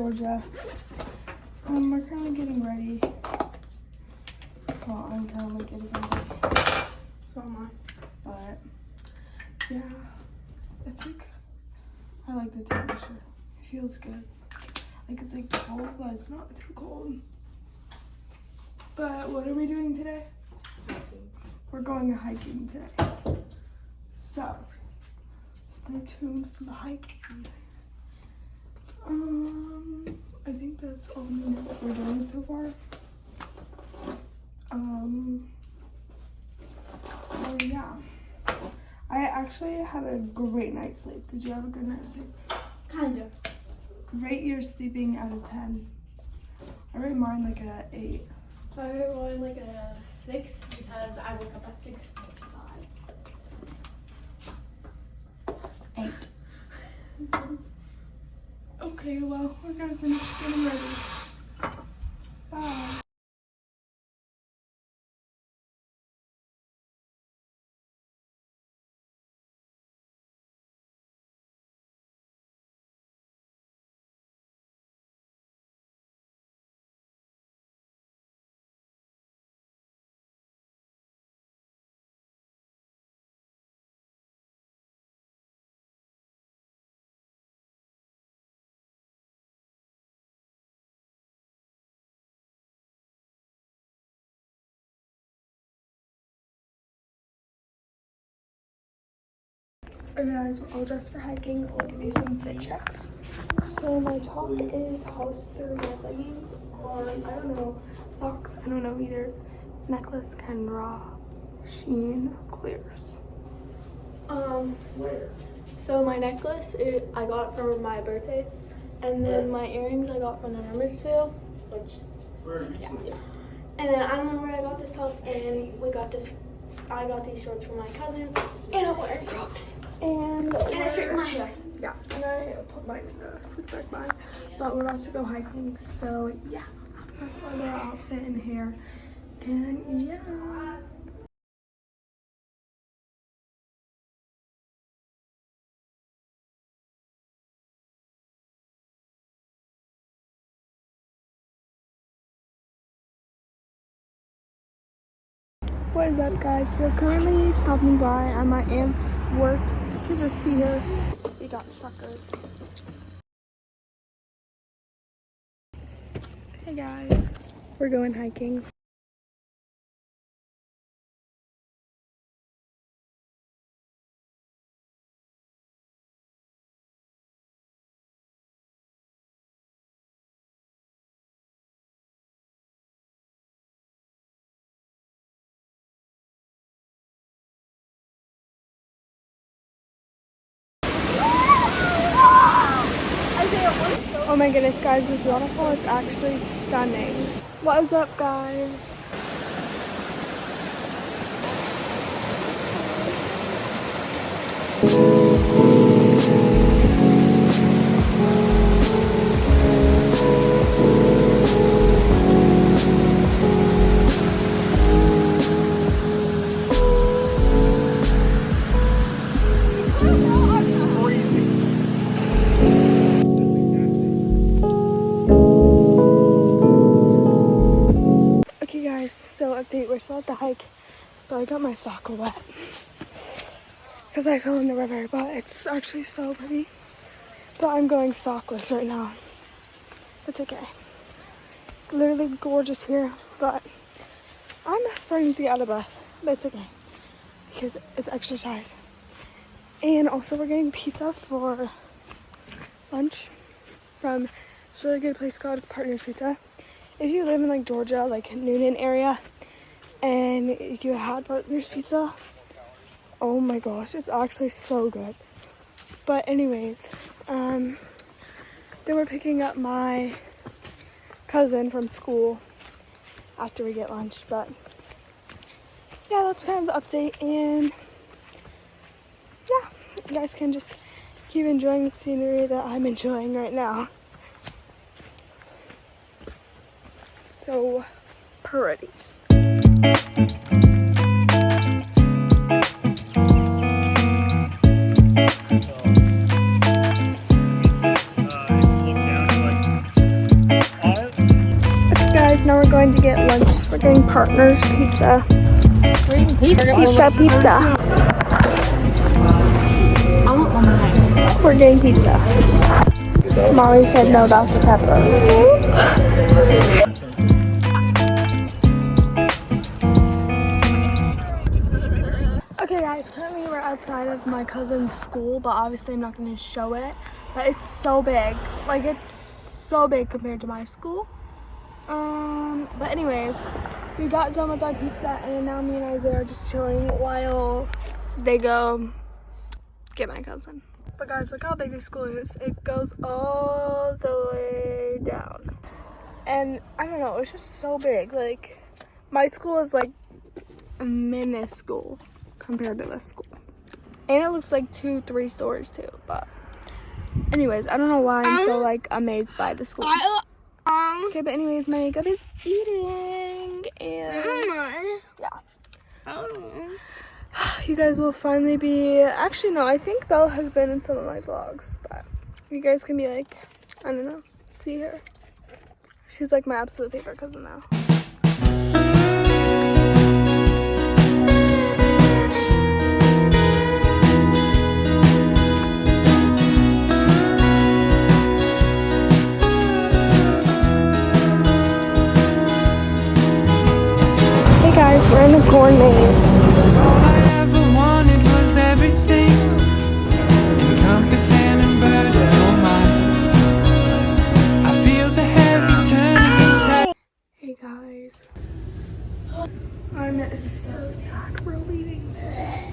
Georgia. We're currently getting ready. Well, I'm currently getting ready. So am I. But yeah, it's like, I like the temperature. It feels good. Like it's like cold, but it's not too cold. But what are we doing today? We're going hiking today. So stay tuned for the hiking. I think that's all we know that we're doing so far. So yeah. I actually had a great night's sleep. Did you have a good night's sleep? Kind of. Rate your sleeping out of 10. I rate mine like a 8. I rate mine like a 6 because I woke up at 6:45. 8. Okay, well, we're gonna finish getting ready. Bye. Okay guys, we're all dressed for hiking. I'll give you some fit checks. So my top is holster, my leggings are, I don't know, socks, I don't know either. Necklace, Kenra, Sheen, Clears. So my necklace, I got for my birthday, and then my earrings I got from the rummage sale, yeah. And then I don't know where I got this top, and I got these shorts from my cousin, and I'm wearing Crocs. And I straightened my hair. Yeah, and I put mine in a slick back bag. But we're about to go hiking, so yeah, that's all our outfit and hair. And yeah. What is up, guys? We're currently stopping by at my aunt's work to just see her. We got suckers. Hey guys, we're going hiking. Oh my goodness, guys, this waterfall is actually stunning. What is up, guys? So update, we're still at the hike, but I got my sock wet because I fell in the river, but it's actually so pretty. But I'm going sockless right now. It's okay. It's literally gorgeous here, but I'm starting to get out of breath, but it's okay because it's exercise. And also we're getting pizza for lunch from this really good place called Partners Pizza. If you live in like Georgia, like Noonan area, and if you had Partners Pizza, oh my gosh, it's actually so good. But anyways, then we're picking up my cousin from school after we get lunch. But yeah, that's kind of the update, and yeah, you guys can just keep enjoying the scenery that I'm enjoying right now. So pretty. now we're going to get lunch. We're getting Partners pizza. We're eating pizza. Pizza. We're getting pizza. Molly said no Dr. Pepper. Okay guys, currently we're outside of my cousin's school, but obviously I'm not going to show it. But it's so big. Like, it's so big compared to my school. But anyways, we got done with our pizza and now me and Isaiah are just chilling while they go get my cousin. But guys, look how big this school is. It goes all the way down. And I don't know, it's just so big. Like, my school is like minuscule compared to this school. And it looks like 2-3 stories too. But anyways, I don't know why I'm so like amazed by the school. Okay, but anyways, my makeup is eating and yeah. You guys will finally be, actually no, I think Belle has been in some of my vlogs, but you guys can be like, I don't know, see her. She's like my absolute favorite cousin now. Hey guys, we're in the corn maze. I'm so sad we're leaving today.